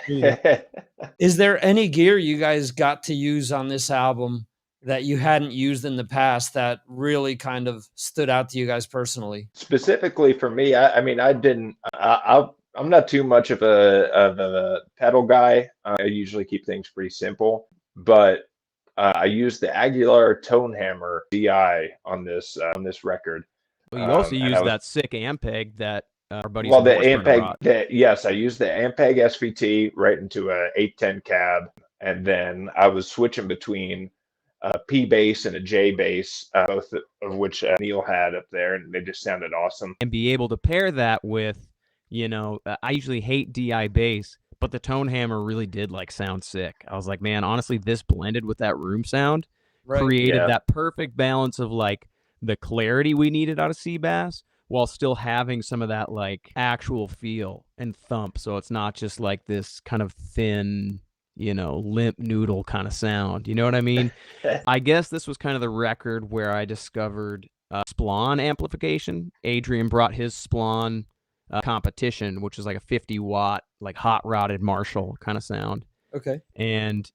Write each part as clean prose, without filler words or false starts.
do that. Is there any gear you guys got to use on this album that you hadn't used in the past that really kind of stood out to you guys personally? Specifically for me, I mean, I didn't. I'm not too much of a pedal guy. I usually keep things pretty simple, but I used the Aguilar Tone Hammer DI on this record, Well, you also and I use was that sick Ampeg that our buddies well from the Horseburner Ampeg. brought. Yes, I used the Ampeg SVT right into a 810 cab, and then I was switching between a P bass and a J bass, both of which Neil had up there, and they just sounded awesome. And be able to pair that with, I usually hate DI bass, but the Tone Hammer really did like sound sick. I was like, man, honestly, this blended with that room sound Right. created Yeah. that perfect balance of like the clarity we needed out of sea bass while still having some of that like actual feel and thump. So it's not just like this kind of thin, limp noodle kind of sound. You know what I mean? I guess this was kind of the record where I discovered Splawn amplification. Adrian brought his Splawn competition, which is like a 50-watt, like hot rodded Marshall kind of sound. Okay. And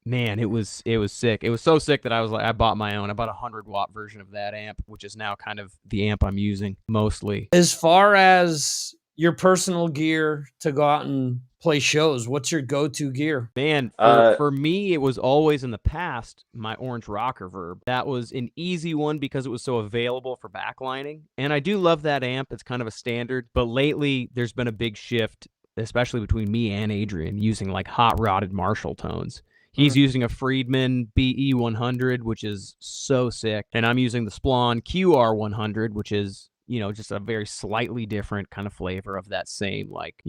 man, it was sick. It was so sick that I bought my own. I bought a 100-watt version of that amp, which is now kind of the amp I'm using mostly. As far as your personal gear to go out and play shows, what's your go-to gear? Man, for me, it was always in the past my orange rocker verb. That was an easy one because it was so available for backlining. And I do love that amp. It's kind of a standard. But lately, there's been a big shift, especially between me and Adrian, using like hot rodded Marshall tones. He's using a Friedman BE100, which is so sick. And I'm using the Splawn QR100, which is, just a very slightly different kind of flavor of that same, like,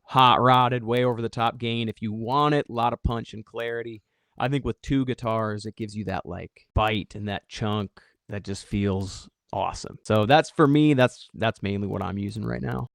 hot rodded, way over the top gain. If you want it, a lot of punch and clarity. I think with two guitars, it gives you that like bite and that chunk that just feels awesome. So that's for me, that's mainly what I'm using right now.